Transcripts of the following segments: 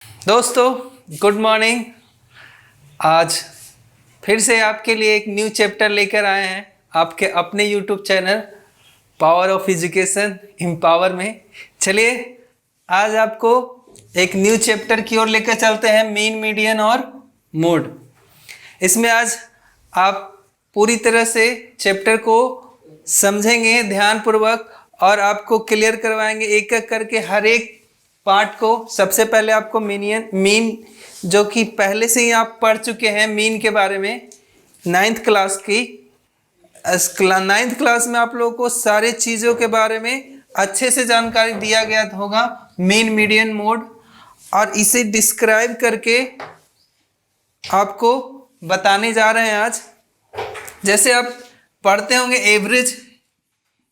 दोस्तों good morning. आज फिर से आपके लिए एक न्यू चैप्टर लेकर आए हैं आपके अपने YouTube channel power of education empower में। चलिए आज आपको एक न्यू चैप्टर की ओर लेकर चलते हैं, मीन मीडियन और मोड। इसमें आज आप पूरी तरह से चैप्टर को समझेंगे ध्यानपूर्वक और आपको क्लियर करवाएंगे एक एक करके हर एक पार्ट को। सबसे पहले आपको मीन जो कि पहले से ही आप पढ़ चुके हैं मीन के बारे में नाइन्थ क्लास में आप लोगों को सारे चीज़ों के बारे में अच्छे से जानकारी दिया गया होगा, मीन मीडियन मोड। और इसे डिस्क्राइब करके आपको बताने जा रहे हैं आज। जैसे आप पढ़ते होंगे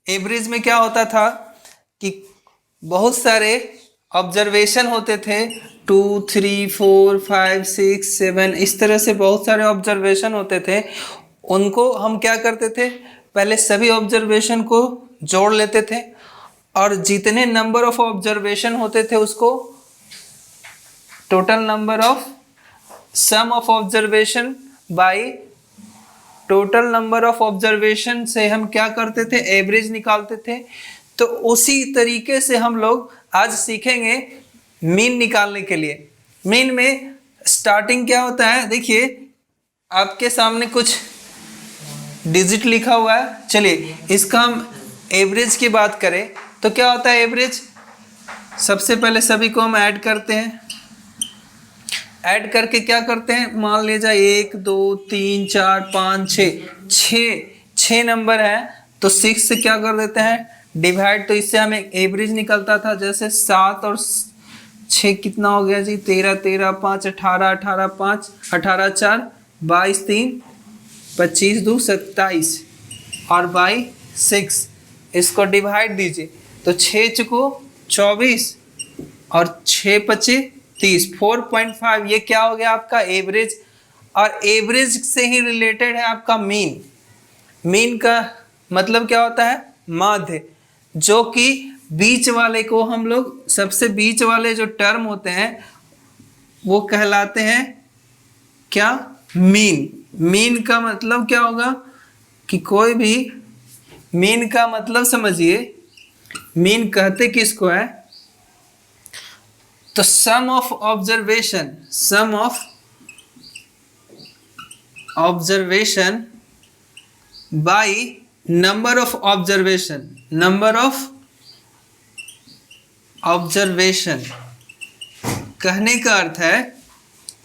एवरेज में क्या होता था कि बहुत सारे ऑब्जर्वेशन होते थे, 2, 3, 4, 5, 6, 7 इस तरह से बहुत सारे ऑब्जर्वेशन होते थे। उनको हम क्या करते थे, पहले सभी ऑब्जर्वेशन को जोड़ लेते थे और जितने नंबर ऑफ ऑब्जर्वेशन होते थे उसको total number of sum of observation by total number of observation से हम क्या करते थे, एवरेज निकालते थे। तो उसी तरीके से हम लोग आज सीखेंगे मीन निकालने के लिए। मीन में स्टार्टिंग क्या होता है, देखिए आपके सामने कुछ डिजिट लिखा हुआ है। चलिए इसका हम एवरेज की बात करें तो क्या होता है एवरेज। सबसे पहले सभी को हम ऐड करते हैं, ऐड करके क्या करते हैं, मान लीजिए 1, 2, 3, 4, 5, 6 नंबर है तो 6 से क्या कर देते हैं डिवाइड। तो इससे हमें एवरेज निकलता था। जैसे 7 और 6 कितना हो गया जी, 13, 13, 5, 18, 18, 5, 18, 4, 22, 3, 25, 2, 27 और बाई 6 इसको डिवाइड दीजिए तो 6 चुको 24 और 6 पचे 30, 4.5। ये क्या हो गया आपका एवरेज। और एवरेज से ही रिलेटेड है आपका मीन। मीन का मतलब क्या होता है, माध्य, जो कि बीच वाले को हम लोग सबसे बीच वाले जो टर्म होते हैं वो कहलाते हैं क्या, मीन। मीन का मतलब क्या होगा कि कोई भी, मीन का मतलब समझिए, मीन कहते किसको है तो sum of observation by number of observation. कहने का अर्थ है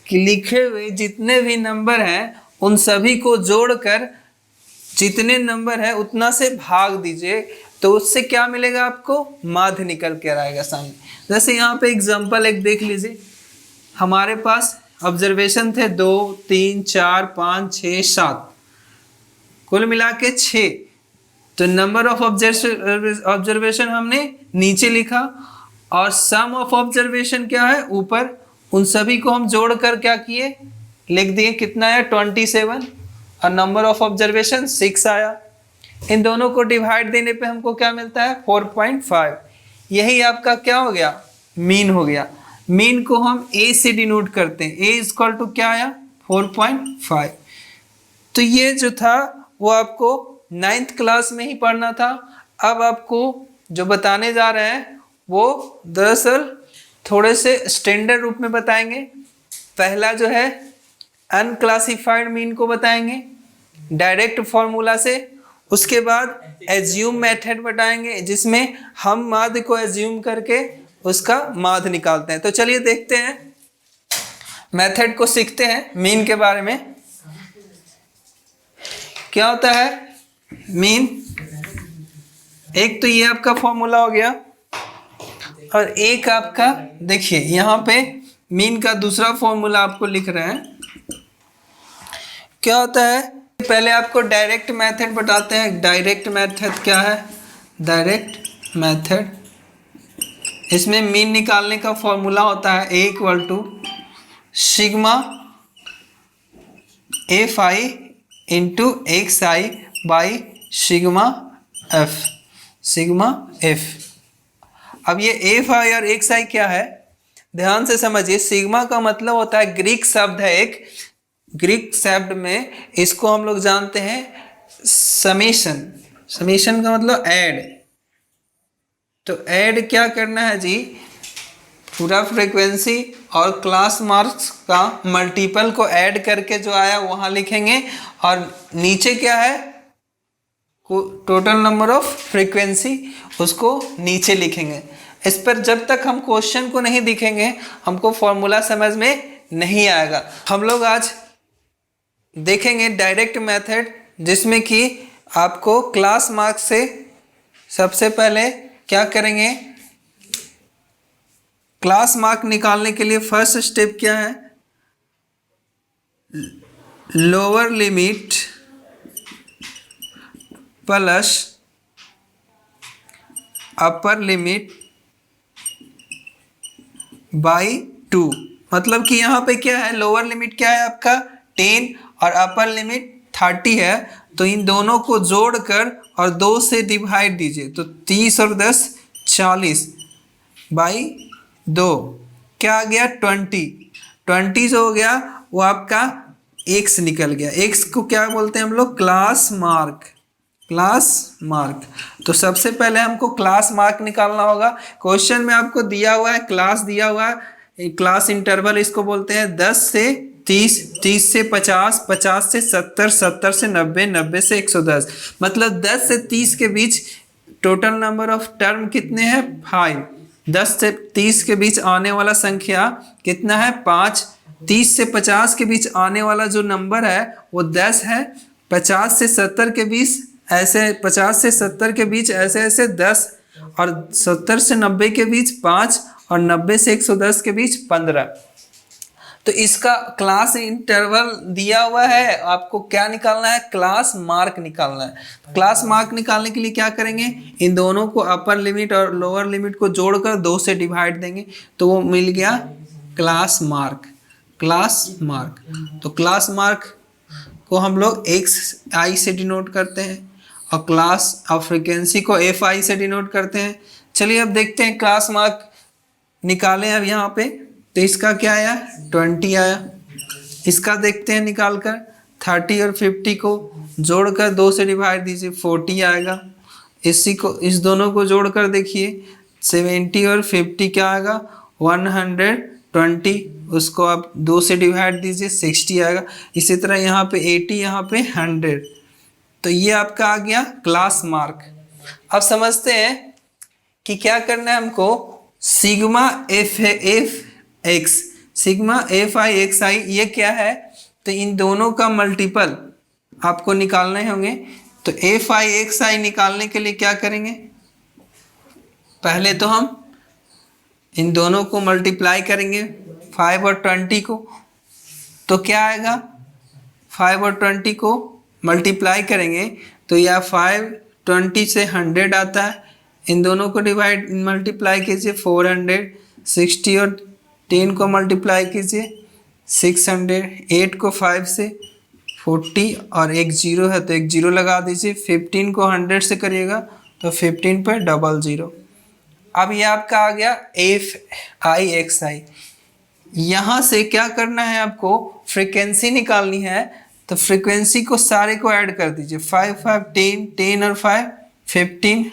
कि लिखे हुए जितने भी नंबर हैं उन सभी को जोड़कर जितने नंबर है उतना से भाग दीजिए तो उससे क्या मिलेगा आपको, माध्य निकल कर आएगा सामने। जैसे यहाँ पे एग्जांपल एक देख लीजिए, हमारे पास ऑब्जर्वेशन थे 2, 3, 4, 5, 6, 7, कुल मिला के 6। तो नंबर ऑफ ऑब्जर्वेशन हमने नीचे लिखा और सम ऑफ ऑब्जर्वेशन क्या है ऊपर। उन सभी को हम जोड़कर क्या किए, लिख दिए, कितना है 27 और नंबर ऑफ ऑब्जर्वेशन 6 आया। इन दोनों को डिवाइड देने पे हमको क्या मिलता है 4.5। यही आपका क्या हो गया, मीन हो गया। मीन को हम ए से डिनोट करते हैं, ए इक्वल टू क्या आया 4.5। तो ये जो था वो आपको 9th क्लास में ही पढ़ना था। अब आपको जो बताने जा रहे हैं वो दरअसल थोड़े से स्टैंडर्ड रूप में बताएंगे। पहला जो है अनक्लासिफाइड मीन को बताएंगे डायरेक्ट फॉर्मूला से। उसके बाद एज्यूम मेथड बताएंगे जिसमें हम माध्य को एज्यूम करके उसका माध्य निकालते हैं। तो चलिए देखते हैं, मेथड को सीखते हैं मीन के बारे में। क्या होता है मीन, एक तो ये आपका फॉर्मूला हो गया और एक आपका देखिए यहाँ पे मीन का दूसरा फॉर्मूला आपको लिख रहे हैं। क्या होता है, पहले आपको डायरेक्ट मेथड बताते हैं। डायरेक्ट मेथड क्या है, डायरेक्ट मेथड, इसमें मीन निकालने का फॉर्मूला होता है A equal to sigma F I into X I by sigma F. अब ये एफ आई और एक्स आई क्या है, ध्यान से समझिए, सिग्मा का मतलब होता है, ग्रीक शब्द है एक, ग्रीक शब्द में इसको हम लोग जानते हैं समेशन। समेशन का मतलब ऐड। तो ऐड क्या करना है जी, पूरा फ्रीक्वेंसी और क्लास मार्क्स का मल्टीपल को ऐड करके जो आया वहां लिखेंगे, और नीचे क्या है, टोटल नंबर ऑफ फ्रीक्वेंसी, उसको नीचे लिखेंगे। इस पर जब तक हम क्वेश्चन को नहीं दिखेंगे हमको फॉर्मूला समझ में नहीं आएगा। हम लोग आज देखेंगे डायरेक्ट मेथड, जिसमें कि आपको क्लास मार्क्स से सबसे पहले क्या करेंगे, क्लास मार्क निकालने के लिए फर्स्ट स्टेप क्या है, lower limit plus upper limit by 2। मतलब कि यहाँ पे क्या है, लोअर लिमिट क्या है आपका 10 और अपर लिमिट 30 है, तो इन दोनों को जोड़कर और 2 से डिवाइड दीजिए, तो 30 और 10 40 बाई 2 क्या आ गया 20 जो हो गया वो आपका x निकल गया। x को क्या बोलते हैं हम लोग, क्लास मार्क। क्लास मार्क, तो सबसे पहले हमको क्लास मार्क निकालना होगा। क्वेश्चन में आपको दिया हुआ है, क्लास दिया हुआ है, क्लास इंटरवल इसको बोलते हैं 10 से 30, 30 से 50, 50 से 70, 70 से 90, 90 से 110, मतलब 10 से 30 के बीच टोटल नंबर ऑफ टर्म कितने हैं 5। 10 से 30 के बीच आने वाला संख्या कितना है 5। 30 से 50 के बीच आने वाला जो नंबर है वो 10 है। 50 से 70 के बीच ऐसे, 50 से 70 के बीच ऐसे ऐसे 10, और 70 से 90 के बीच 5, और 90 से 110 के बीच 15। तो इसका क्लास इंटरवल दिया हुआ है, आपको क्या निकालना है, क्लास मार्क निकालना है। क्लास मार्क निकालने के लिए क्या करेंगे, इन दोनों को अपर लिमिट और लोअर लिमिट को जोड़कर 2 से डिवाइड देंगे, तो वो मिल गया क्लास मार्क। क्लास मार्क, तो क्लास मार्क को हम लोग XI से डिनोट करते हैं, और क्लास ऑफ फ्रीक्वेंसी को FI से डिनोट करते हैं। चलिए अब देखते हैं क्लास मार्क निकालें अब यहाँ पे। तो इसका क्या आया 20 आया। इसका देखते हैं निकाल कर, 30 और 50 को जोड़कर 2 से डिवाइड दीजिए 40 आएगा। इसी को, इस दोनों को जोड़कर देखिए 70 और 50 क्या आएगा 120, उसको आप 2 से डिवाइड दीजिए 60 आएगा। इसी तरह यहाँ पे 80, यहाँ पे 100, तो ये आपका आ गया क्लास मार्क। अब समझते हैं कि क्या करना है हमको, sigma FX, sigma FI XI ये क्या है, तो इन दोनों का मल्टीपल आपको निकालने होंगे। तो FI XI निकालने के लिए क्या करेंगे, पहले तो हम इन दोनों को मल्टीप्लाई करेंगे 5 और 20 को, तो क्या आएगा 5 और 20 को मल्टीप्लाई करेंगे तो यह 5 20 से 100 आता है। इन दोनों को डिवाइड मल्टीप्लाई कीजिए 400, 60 और 10 को मल्टीप्लाई कीजिए 600, 8 को 5 से 40 और एक 0 है तो एक 0 लगा दीजिए। 15 को 100 से करिएगा तो 15 पर 00। अब ये आपका आ गया FI XI। यहाँ से क्या करना है आपको, फ्रीक्वेंसी निकालनी है, तो फ्रीक्वेंसी को सारे को ऐड कर दीजिए 5 5 10, 10 और 5 15,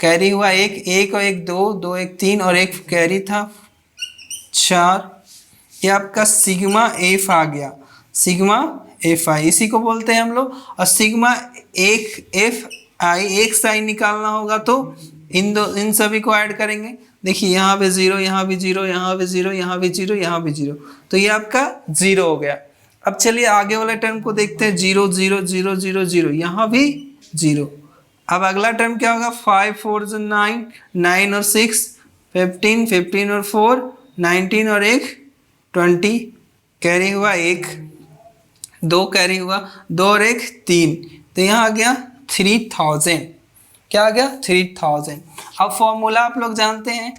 कैरी हुआ एक और एक 2, 2 एक 3 और एक कैरी था 4। ये आपका सिग्मा F आ गया, सिग्मा FI इसी को बोलते हैं हम लोग। और सिग्मा FI XI निकालना होगा तो इन सभी को ऐड करेंगे। देखिए यहाँ पे 0, यहाँ भी 0, यहाँ भी 0, यहाँ भी 0, यहाँ भी 0, तो ये आपका 0 हो गया। अब चलिए आगे वाले टर्म को देखते हैं 0 0 0 0 0, यहाँ भी 0। अब अगला टर्म क्या होगा 5 4 9, 9 और 6 15, 15 और 4 19 और एक 20, कैरी हुआ एक 2, कैरी हुआ 2 और एक 3, तो यहाँ आ गया 3000। क्या आ गया 3000। अब फॉर्मूला आप लोग जानते हैं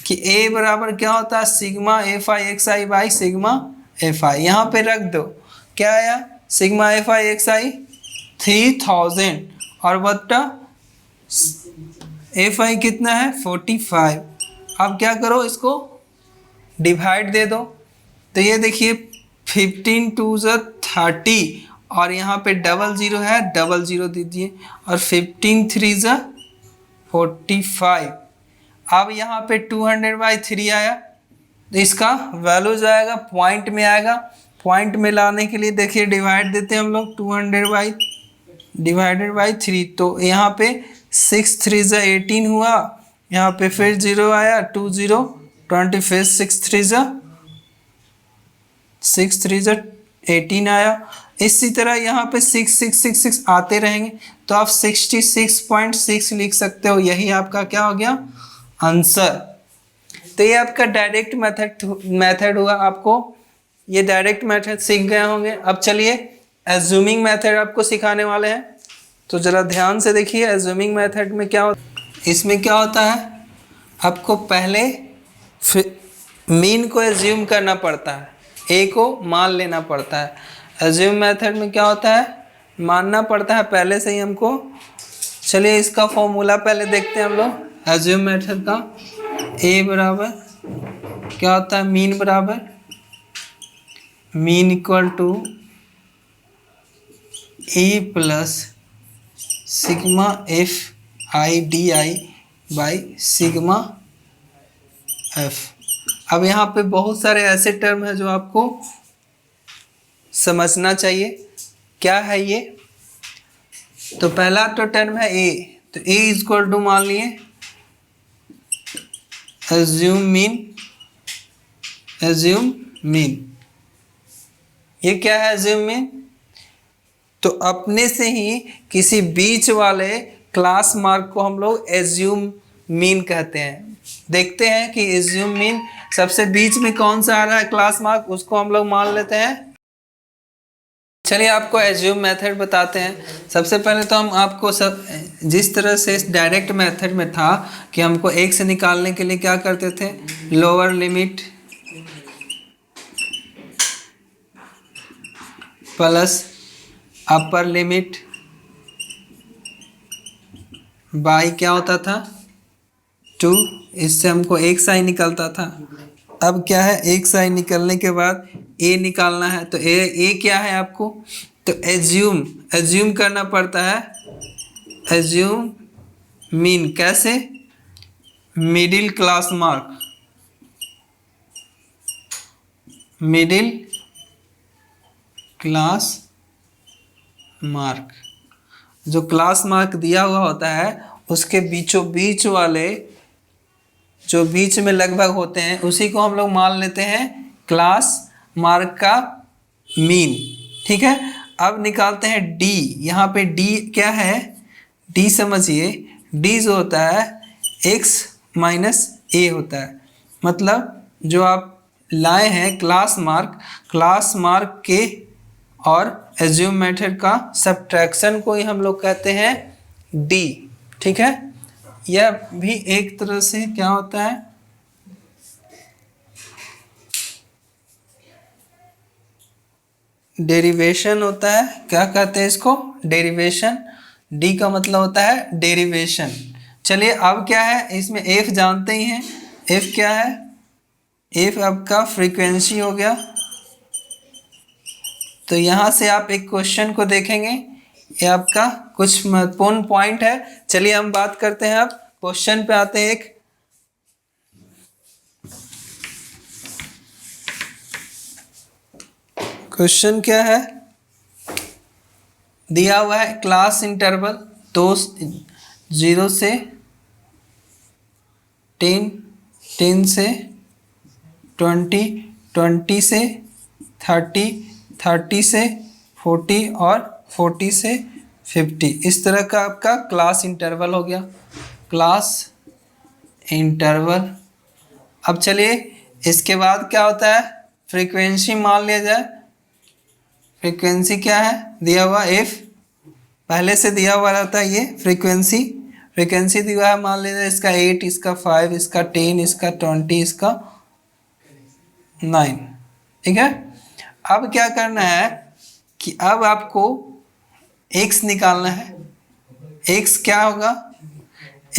कि A बराबर क्या होता है sigma FI XI by sigma FI। यहाँ पे रख दो, क्या आया सिग्मा FI XI 3000 और बट्टा FI कितना है 45। अब क्या करो, इसको डिवाइड दे दो, तो ये देखिए 15 टू ज़ 30 और यहाँ पे डबल ज़ीरो है, डबल ज़ीरो दीजिए, और 15 थ्री ज़ 45। अब यहाँ पे 200/3 आया, तो इसका वैल्यू जाएगा पॉइंट में आएगा। पॉइंट में लाने के लिए देखिए डिवाइड देते हैं हम लोग, 200/3, तो यहाँ पे 6 3 ज़ 18 हुआ, यहाँ पे फिर 0 आया, 2 0 20, फिर 6 3 ज़ 18 आया। इसी तरह यहाँ पे 6 6 6 6 आते रहेंगे, तो आप 66.6 लिख सकते हो। यही आपका क्या हो गया आंसर। तो ये आपका डायरेक्ट मेथड हुआ। आपको ये डायरेक्ट मेथड सीख गए होंगे। अब चलिए एज्यूमिंग मेथड आपको सिखाने वाले हैं, तो ज़रा ध्यान से देखिए। एज्यूमिंग मेथड में क्या होता है, इसमें क्या होता है, आपको पहले मीन को एज्यूम करना पड़ता है, ए को मान लेना पड़ता है। एज्यूम मेथड में क्या होता है, मानना पड़ता है पहले से ही हमको। चलिए इसका फॉर्मूला पहले देखते हैं हम लोग एज्यूम मेथड का। ए बराबर क्या होता है, मीन बराबर mean equal to A plus sigma F I D I by sigma F. अब यहाँ पे बहुत सारे ऐसे टर्म है जो आपको समझना चाहिए। क्या है ये, तो पहला तो टर्म है ए, तो ए इक्वल टू मान लिए एज्यूम मीन। ये क्या है एज्यूम मीन, तो अपने से ही किसी बीच वाले क्लास मार्क को हम लोग एज्यूम मीन कहते हैं। देखते हैं कि एज्यूम मीन सबसे बीच में कौन सा आ रहा है क्लास मार्क, उसको हम लोग मान लेते हैं। चलिए आपको एज्यूम मेथड बताते हैं। सबसे पहले तो हम आपको जिस तरह से इस डायरेक्ट मेथड में था कि हमको एक से निकालने के लिए क्या करते थे, lower limit plus upper limit by क्या होता था 2, इससे हमको एक साइन निकलता था। अब क्या है, एक साइन निकलने के बाद ए निकालना है, तो ए क्या है आपको, तो एज्यूम करना पड़ता है। एज्यूम मीन कैसे, middle class mark, middle class mark, जो क्लास मार्क दिया हुआ होता है उसके बीचों बीच वाले जो बीच में लगभग होते हैं उसी को हम लोग मान लेते हैं क्लास मार्क का मीन। ठीक है, अब निकालते हैं डी। यहाँ पे डी क्या है, डी समझिए, डी जो होता है x माइनस ए होता है। मतलब जो आप लाए हैं क्लास मार्क के और एज्यूम मेथड का सब्ट्रैक्शन को ही हम लोग कहते हैं डी। ठीक है, यह भी एक तरह से क्या होता है, डेरिवेशन होता है। क्या कहते हैं इसको, डेरिवेशन। डी का मतलब होता है डेरिवेशन। चलिए अब क्या है, इसमें एफ जानते ही हैं। एफ क्या है, एफ आपका फ्रीक्वेंसी हो गया। तो यहाँ से आप एक क्वेश्चन को देखेंगे, ये आपका कुछ महत्वपूर्ण पॉइंट है। चलिए हम बात करते हैं, अब क्वेश्चन पे आते हैं। एक क्वेश्चन क्या है, दिया हुआ है क्लास इंटरवल 0 से 10, 10 से 20, 20 से 30, 30 से 40 और 40 से 50। इस तरह का आपका क्लास इंटरवल हो गया, क्लास इंटरवल। अब चलिए इसके बाद क्या होता है, फ्रीक्वेंसी मान लिया जाए। फ्रीक्वेंसी क्या है, दिया हुआ एफ, पहले से दिया हुआ रहता है ये फ्रीक्वेंसी दिया है, मान लीजिए इसका 8, इसका 5, इसका 10, इसका 20, इसका 9। ठीक है, अब क्या करना है कि अब आपको x निकालना है। x क्या होगा,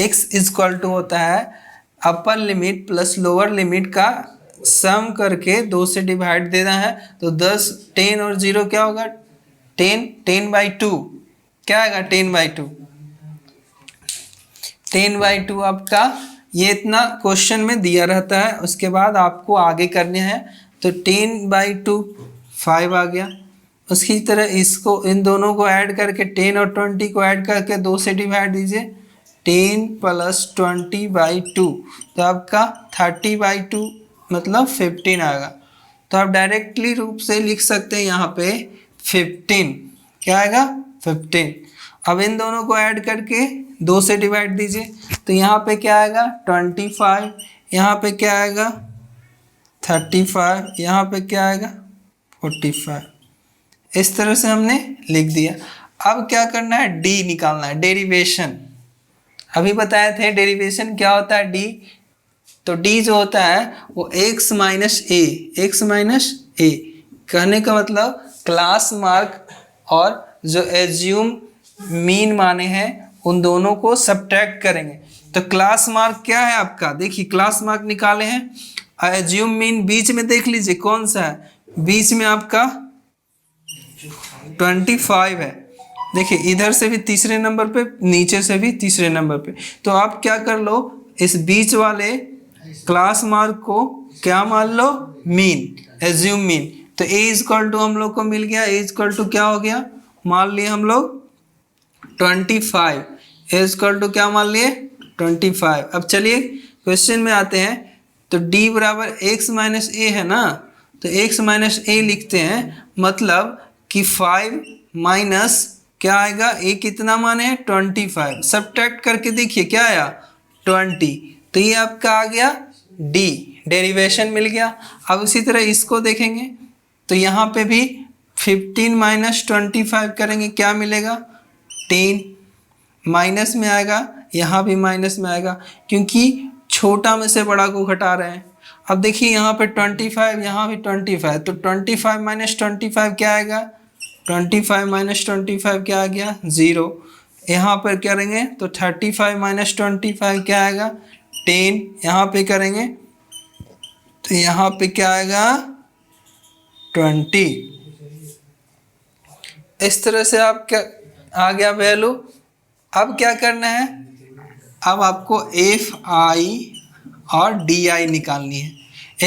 x इक्वल टू होता है upper limit plus lower limit का सम करके 2 से डिवाइड देना है। तो 10, 10 और 0 क्या होगा? 10/2 क्या आएगा? 10/2 10/2 आपका ये इतना क्वेश्चन में दिया रहता है। उसके बाद आपको आगे करने हैं। तो 10/2 5 आ गया। उसकी तरह इसको इन दोनों को ऐड करके 10 और 20 को ऐड करके 2 से डिवाइड दीजिए। 10 + 20/2 तो आपका 30/2 मतलब 15 आएगा। तो आप डायरेक्टली रूप से लिख सकते हैं यहाँ पे 15 क्या आएगा? 15। अब इन दोनों को ऐड करके 2 से डिवाइड दीजिए। तो यहाँ पे क्या आएगा? 25। यहाँ पे क्या आएगा? 35। यहाँ पे क्या आएगा? 45। इस तरह से हमने लिख दिया। अब क्या करना है? डी निकालना है, डेरिवेशन। अभी बताए थे डेरिवेशन क्या होता है डी। तो डी जो होता है वो x माइनस ए कहने का मतलब क्लास मार्क और जो एज्यूम मीन माने हैं उन दोनों को सब्ट्रैक्ट करेंगे। तो क्लास मार्क क्या है आपका? देखिए क्लास मार्क निकाले हैं। एज्यूम मीन बीच में देख लीजिए कौन सा है? बीच में आपका 25 है। देखिए इधर से भी तीसरे नंबर पे, नीचे से भी तीसरे नंबर पे। तो आप क्या कर लो, इस बीच वाले क्लास मार्क को क्या मान लो? Mean, assume mean. तो a हम लोग को मिल गया। a क्या हो गया? मान लिए हम लोग 25। a क्या मान लिए? 25। अब चलिए क्वेश्चन में आते हैं। तो d बराबर x माइनस ए है ना। तो x माइनस ए लिखते हैं, मतलब कि 5 माइनस क्या आएगा? a कितना माने हैं? 25। सब्ट्रैक्ट करके देखिए क्या आया? 20। तो ये आपका आ गया d, डेरिवेशन मिल गया। अब उसी तरह इसको देखेंगे तो यहाँ पे भी 15 माइनस 25 करेंगे, क्या मिलेगा? 10। माइनस में आएगा, यहाँ भी माइनस में आएगा क्योंकि छोटा में से बड़ा को घटा रहे हैं। अब देखिए यहाँ पे 25, यहाँ भी 25। तो 25 माइनस 25 क्या आएगा? 25 माइनस 25 क्या आ गया? 0। यहाँ पर करेंगे तो 35 माइनस 25 क्या आएगा? 10। यहाँ पे करेंगे तो यहाँ पे क्या आएगा? 20। इस तरह से आप क्या आ गया वैल्यू। अब क्या करना है? अब आपको FI और DI निकालनी है।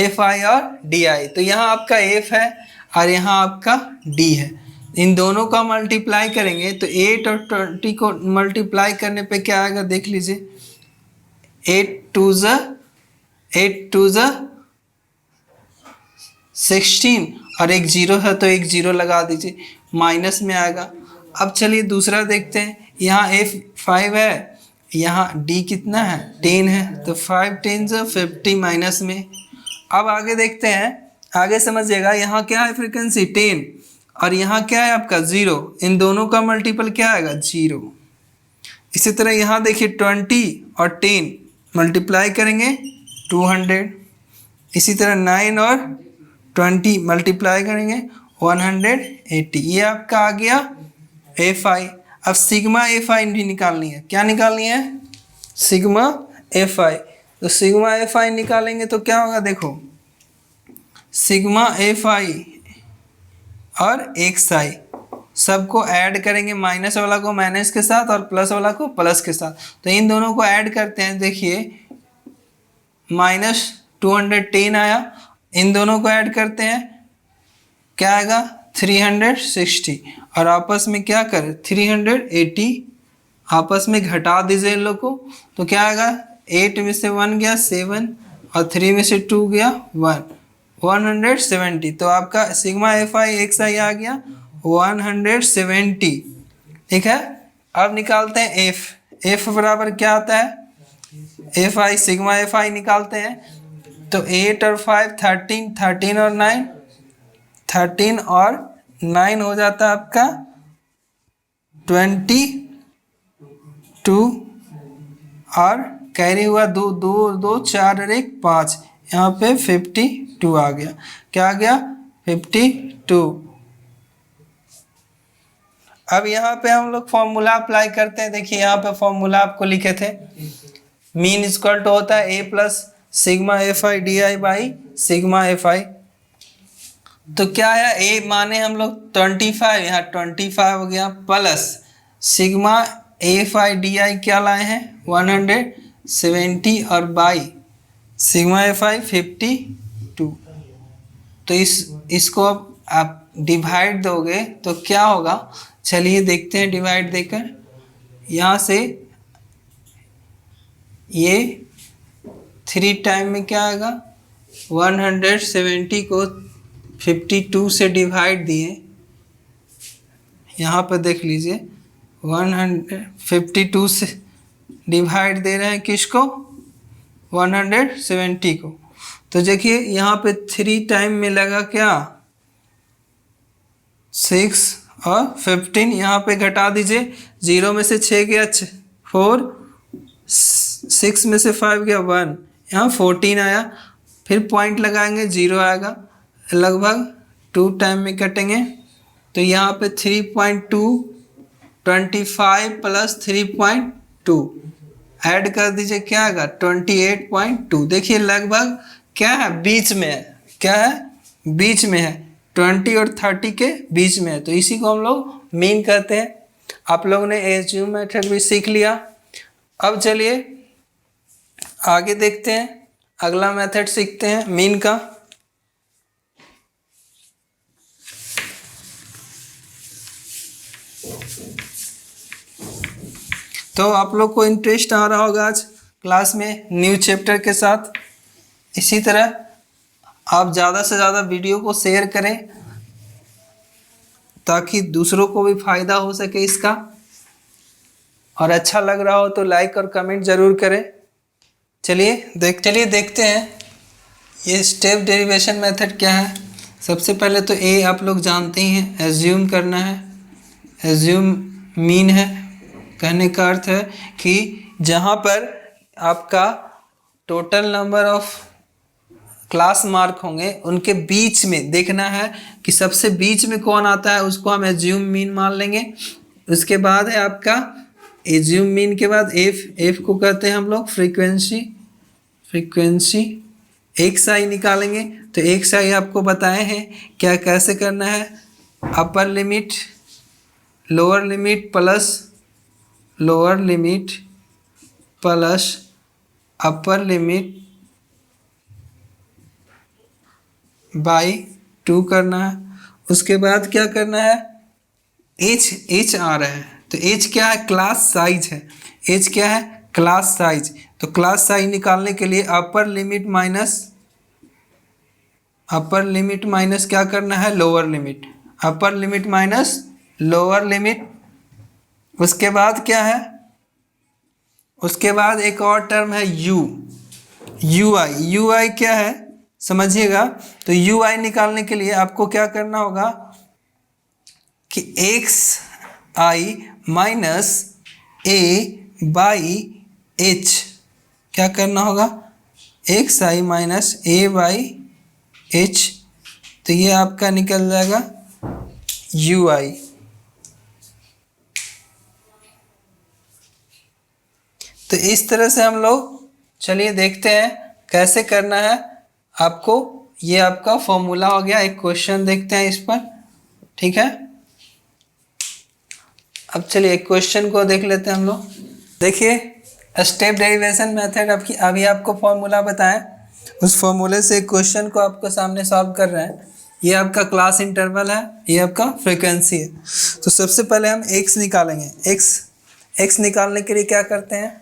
FI और DI। तो यहाँ आपका F है और यहाँ आपका D है। इन दोनों का मल्टीप्लाई करेंगे तो 8 और 20 को मल्टीप्लाई करने पे क्या आएगा? देख लीजिए। 8 2 16 और एक 0 है तो एक 0 लगा दीजिए, माइनस में आएगा। अब चलिए दूसरा देखते हैं। यहाँ F5 है, यहाँ D कितना है? 10 है। तो 5 10 50 माइनस में। अब आगे देखते हैं, आगे समझिएगा। यहाँ क्या है? फ्रीक्वेंसी 10 और यहाँ क्या है आपका? 0। इन दोनों का मल्टीपल क्या आएगा? 0। इसी तरह यहाँ देखिए 20 और 10 मल्टीप्लाई करेंगे 200। इसी तरह 9 और 20 मल्टीप्लाई करेंगे 180। ये आपका आ गया FI। अब सिग्मा FI भी निकालनी है। क्या निकालनी है? Sigma FI। तो सिग्मा FI निकालेंगे तो क्या होगा? देखो सिग्मा FI और XI सबको ऐड करेंगे, माइनस वाला को माइनस के साथ और प्लस वाला को प्लस के साथ। तो इन दोनों को ऐड करते हैं। देखिए माइनस 210 आया। इन दोनों को ऐड करते हैं, क्या आएगा? 360। और आपस में क्या करें? 380 आपस में घटा दीजिए इन लोग को। तो क्या आएगा? 8 में से 1 गया 7 और 3 में से 2 गया 1, 170। तो आपका सिग्मा FI XI आ गया 170। ठीक है। अब निकालते हैं F बराबर क्या आता है? FI सिग्मा FI निकालते हैं। तो 8 और 5 13, 13 और 9 13 और 9 हो जाता है आपका 22 और कैरी हुआ 2 2 2 4 और 1 5। यहाँ पे 52 आ गया। क्या आ गया? 52। अब यहाँ पे हम लोग फॉर्मूला अप्लाई करते हैं। देखिए यहाँ पे फॉर्मूला आपको लिखे थे। मीन इक्वल टू होता है A plus sigma F I D I by sigma F आई। तो क्या है, ए माने हम लोग 25, यहाँ 25 हो गया, plus sigma F I D आई क्या लाए हैं 170 और बाई सिग्मा एफ आई 52। तो इसको अब आप डिवाइड दोगे तो क्या होगा, चलिए देखते हैं डिवाइड देकर। यहाँ से ये 3 टाइम में क्या आएगा, 170 को 52 से डिवाइड दिए, यहाँ पर देख लीजिए 152 से डिवाइड दे रहे हैं किसको, 170 को। तो देखिए यहाँ पे 3 टाइम में लगा क्या 6 और 15, यहाँ पे घटा दीजिए, 0 में से 6 गया 4, 6 में से 5 गया 1, यहाँ 14 आया, फिर पॉइंट लगाएंगे 0 आएगा, लगभग 2 टाइम में कटेंगे। तो यहाँ पे 3.2 25 प्लस 3.2 ऐड कर दीजिए, क्या आएगा 28.2। देखिए लगभग क्या है, बीच में है, क्या है बीच में है, 20 और 30 के बीच में है। तो इसी को हम लोग मीन कहते हैं। आप लोगों ने एज्यूम मेथड भी सीख लिया। अब चलिए आगे देखते हैं, अगला मेथड सीखते हैं मीन का। तो आप लोग को इंटरेस्ट आ रहा होगा आज क्लास में न्यू चैप्टर के साथ। इसी तरह आप ज़्यादा से ज़्यादा वीडियो को शेयर करें ताकि दूसरों को भी फायदा हो सके इसका, और अच्छा लग रहा हो तो लाइक और कमेंट ज़रूर करें। चलिए देखते हैं ये स्टेप डेरिवेशन मेथड क्या है। सबसे पहले तो ए आप लोग जानते ही हैं, एज्यूम करना है। एज्यूम मीन है, कहने का अर्थ है कि जहाँ पर आपका total number of class mark होंगे उनके बीच में देखना है कि सबसे बीच में कौन आता है, उसको हम एज्यूम मीन मान लेंगे। उसके बाद है आपका एज्यूम मीन के बाद एफ को कहते हैं हम लोग फ्रीक्वेंसी एक्स आई निकालेंगे। तो एक्स आई आपको बताए हैं क्या कैसे करना है, upper limit lower limit plus upper limit by 2 करना है। उसके बाद क्या करना है, एच आ रहा है, तो एच क्या है, क्लास साइज है। एच क्या है, क्लास साइज। तो क्लास साइज निकालने के लिए अपर लिमिट माइनस क्या करना है, lower limit, upper limit minus lower limit. उसके बाद क्या है, उसके बाद एक और टर्म है यू आई क्या है समझिएगा। तो यू आई निकालने के लिए आपको क्या करना होगा कि x I minus A by H, क्या करना होगा, x I minus A by H. तो ये आपका निकल जाएगा यू आई। तो इस तरह से हम लोग, चलिए देखते हैं कैसे करना है आपको। ये आपका फॉर्मूला हो गया। एक क्वेश्चन देखते हैं इस पर, ठीक है। अब चलिए एक क्वेश्चन को देख लेते हैं हम लोग। देखिए स्टेप डेरिवेशन मेथड अभी आपको फॉर्मूला बताएं, उस फॉर्मूले से क्वेश्चन को आपको सामने सॉल्व कर रहे हैं। ये आपका क्लास इंटरवल है, ये आपका फ्रीक्वेंसी है। तो सबसे पहले हम एक्स निकालेंगे। एक्स निकालने के लिए क्या करते हैं,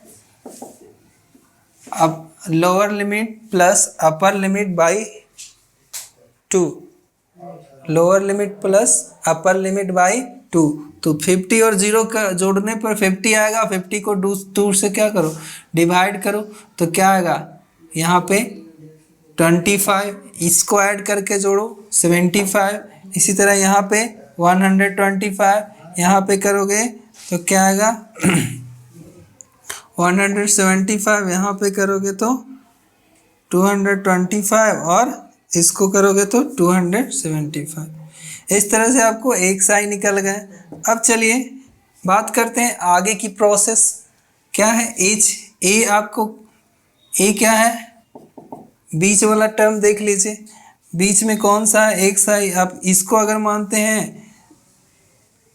अब lower limit plus upper limit by 2, lower limit plus upper limit by 2। तो 50 और 0 का जोड़ने पर 50 आएगा, 50 को 2 से क्या करो, डिवाइड करो। तो क्या आएगा यहाँ पे 25, इसको ऐड करके जोड़ो 75। इसी तरह यहाँ पे 125 यहाँ पे करोगे तो क्या आएगा 175, यहाँ पे करोगे तो 225 और इसको करोगे तो 275। इस तरह से आपको एक्स आई निकल गए। अब चलिए बात करते हैं आगे की प्रोसेस क्या है। एच ए आपको ए क्या है, बीच वाला टर्म देख लीजिए, बीच में कौन सा है, एक्स आई। आप इसको अगर मानते हैं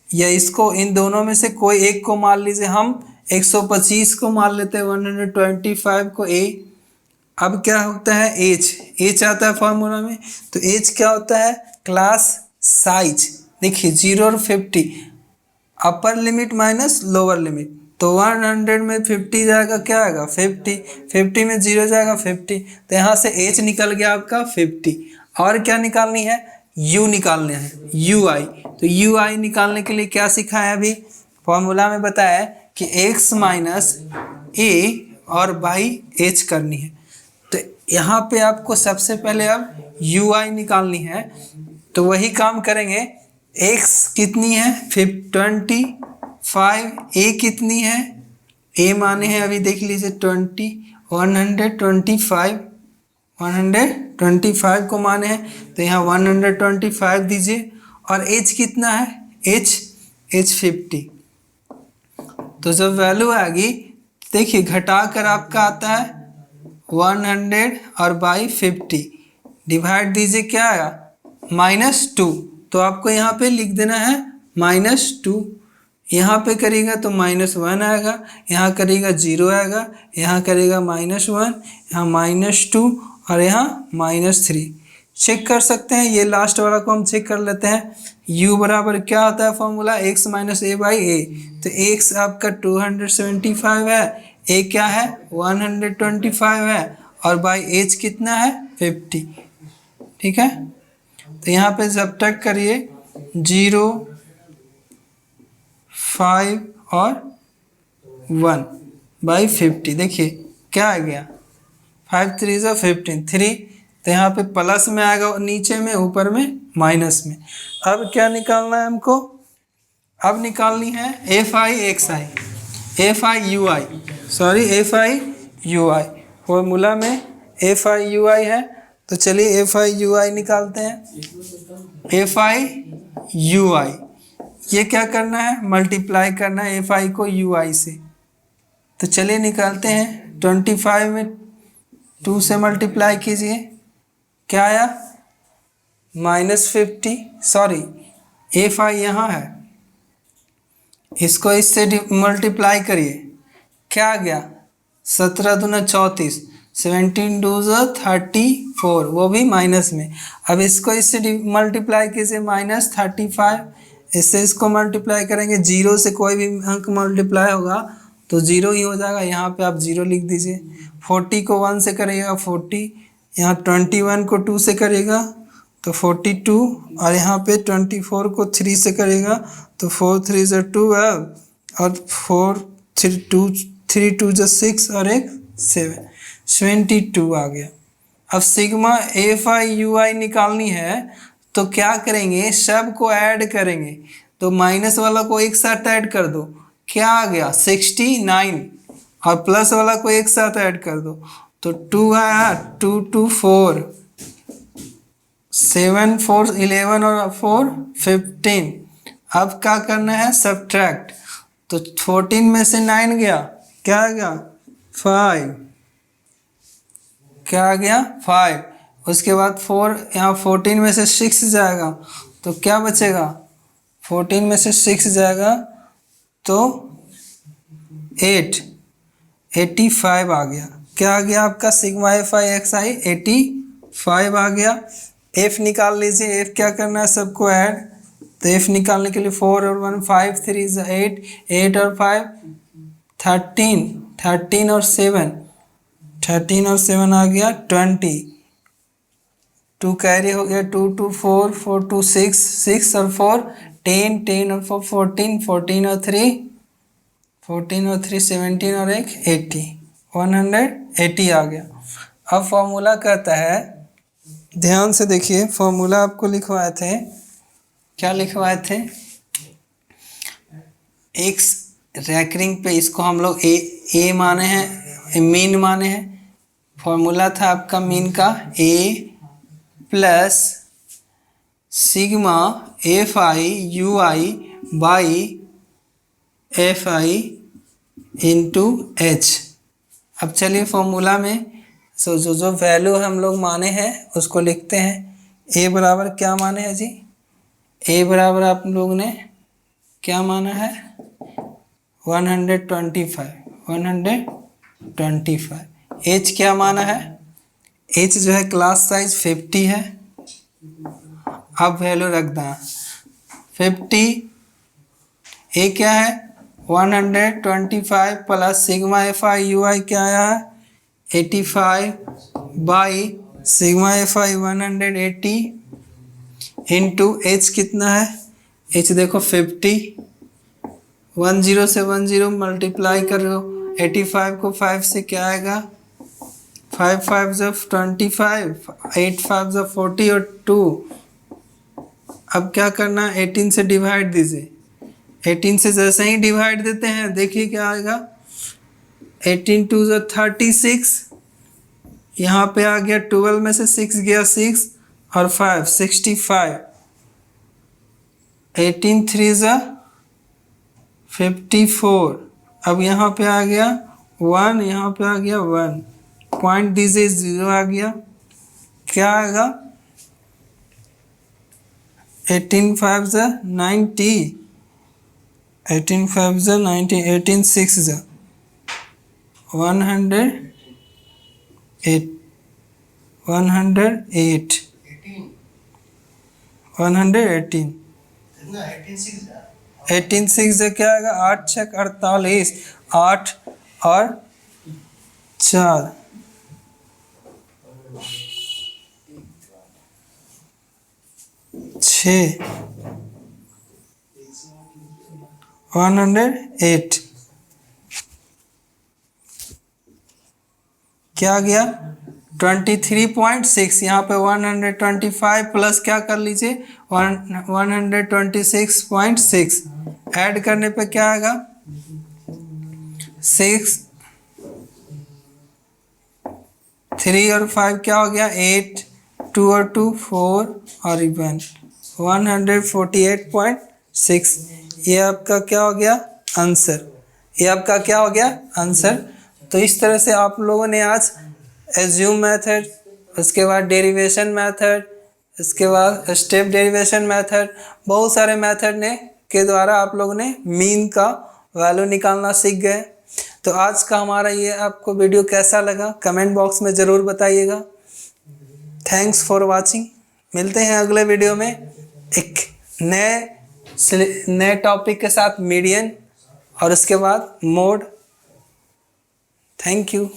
या इसको, इन दोनों में से कोई एक को मान लीजिए। हम 125 को मान लेते हैं, 125 को ए। अब क्या होता है, एच आता है फॉर्मूला में। तो एच क्या होता है, क्लास साइज। देखिए 0 और 50, upper limit minus lower limit. तो 100 में 50 जाएगा, क्या आएगा 50, 50 में 0 जाएगा 50। तो यहाँ से एच निकल गया आपका 50। और क्या निकालनी है, यू निकालने हैं, यू आई। तो यू आई निकालने के लिए क्या सिखाया अभी, फॉर्मूला में बताया कि x माइनस ए और बाई एच करनी है। तो यहाँ पे आपको सबसे पहले अब यू आई निकालनी है। तो वही काम करेंगे, x कितनी है 25, ए कितनी है, ए माने हैं अभी देख लीजिए 20, 125 को माने हैं। तो यहाँ 125 दीजिए। और एच कितना है, एच 50। तो जब वैल्यू आएगी, देखिए घटाकर आपका आता है 100 और बाई 50, डिवाइड दीजिए, क्या आया -2। तो आपको यहाँ पे लिख देना है -2। यहाँ पे करेगा तो -1 आएगा, यहाँ करेगा 0 आएगा, यहाँ करेगा -1, यहाँ -2 और यहाँ -3। चेक कर सकते हैं, ये लास्ट वाला को हम चेक कर लेते हैं। u बराबर क्या होता है formula, x minus A by A. तो x आपका 275 है, a क्या है 125 है, और बाई एच कितना है 50। ठीक है, तो यहाँ पे जब तक करिए 0, 5 और 1 बाई 50। देखिए क्या आ गया, 5 3 = 15, 3। तो यहाँ पे प्लस में आएगा नीचे में, ऊपर में माइनस में। अब क्या निकालना है हमको, अब निकालनी है F I x I, F I U I, sorry F I U I. Formula में एफ आई यू आई है। तो चलिए एफ आई यू आई निकालते हैं। एफ आई यू आई, ये क्या करना है, मल्टीप्लाई करना है एफ आई को यू आई से। तो चलिए निकालते हैं। 25 में 2 से मल्टीप्लाई कीजिए, क्या आया -50, सॉरी एफ आई यहाँ है, इसको इससे मल्टीप्लाई करिए, क्या आ गया 17 दूना 34, 17 2 = 34, वो भी माइनस में। अब इसको इससे मल्टीप्लाई कीजिए -35, इससे इसको मल्टीप्लाई करेंगे, 0 से कोई भी अंक मल्टीप्लाई होगा तो 0 ही हो जाएगा, यहाँ पे आप 0 लिख दीजिए। 40 को 1 से करिएगा 40, यहाँ 21 को 2 से करेगा तो 42, और यहाँ पे 24 को 3 से करेगा तो 4 3 = 12, और 4 3 2 = 6 और एक 7, 22 आ गया। अब सिग्मा एफ आई यू आई निकालनी है, तो क्या करेंगे, सब को ऐड करेंगे। तो माइनस वाला को एक साथ ऐड कर दो, क्या आ गया 69, और प्लस वाला को एक साथ ऐड कर दो तो 2 आया, 2 2 4, 7 4 11 और 4 15। अब क्या करना है, सब्ट्रैक्ट। तो 14 में से 9 गया, क्या आ गया 5, क्या आ गया 5। उसके बाद 4, यहाँ 14 में से 6 जाएगा तो क्या बचेगा, 14 में से 6 जाएगा तो 8, 85 आ गया। क्या आ गया आपका सिग्मा एफ आई एक्स आई 85 आ गया। एफ निकाल लीजिए, एफ क्या करना है, सबको ऐड। तो एफ निकालने के लिए 4 और 1 5 3 = 8, 8 और 5 13, 13 और 7, 13 और 7 आ गया 20, 2 कैरी हो गया, 2 2 4, 4 2 6, 6 और 4 10, 10 और 4 14, 14 और 3 17 और एक 80, 180 आ गया। अब फॉर्मूला कहता है, ध्यान से देखिए, फॉर्मूला आपको लिखवाए थे, क्या लिखवाए थे, एक्स रैकरिंग पे इसको हम लोग ए माने हैं, मीन माने हैं। फॉर्मूला था आपका मीन का A plus sigma F I U I by F I into H. अब चलिए फॉर्मूला में सो जो वैल्यू हम लोग माने हैं उसको लिखते हैं। ए बराबर क्या माने हैं जी? ए बराबर आप लोग ने क्या माना है? 125। एच क्या माना है? एच जो है क्लास साइज 50 है। अब वैल्यू रख दें 50। ए क्या है? 125 plus sigma F I U I क्या आया है? 85 by sigma F I 180 into H कितना है? एच देखो 50, 10 से 10 मल्टीप्लाई करो, 85 को 5 से क्या आएगा? 5 5 जब 25, 8 5 जब 40 और 2। अब क्या करना है? 18 से डिवाइड दीजिए। 18 से जैसे ही डिवाइड देते हैं देखिए क्या आएगा? 18 2 जो 36, यहाँ पे आ गया 12 में से 6 गया 6 और 5 65। 18 3 जो 54। अब यहाँ पे आ गया 1, यहाँ पे आ गया 1, पॉइंट दीजिए 0 आ गया। क्या आएगा? 18 5 जो 90, 18 5 जो 90, 18 6 जो 108, 108, 118। 18 6 से क्या आएगा? 8 6 48, 8 और 4 6, 108। क्या गया? 23.6। यहाँ पे 125 प्लस क्या कर लीजिए? 126.6 ऐड करने पे क्या आएगा? 6, 3 और 5 क्या हो गया? 8, 2 और 2 4 और 1 148.6। ये आपका क्या हो गया? आंसर। ये आपका क्या हो गया? आंसर। तो इस तरह से आप लोगों ने आज एज्यूम मेथड, उसके बाद डेरिवेशन मेथड, इसके बाद स्टेप डेरिवेशन मेथड, बहुत सारे मेथड ने के द्वारा आप लोगों ने मीन का वैल्यू निकालना सीख गए। तो आज का हमारा ये आपको वीडियो कैसा लगा कमेंट बॉक्स में ज़रूर बताइएगा। Thanks for watching. मिलते हैं अगले वीडियो में एक नए टॉपिक के साथ, मीडियन और उसके बाद मोड। Thank you.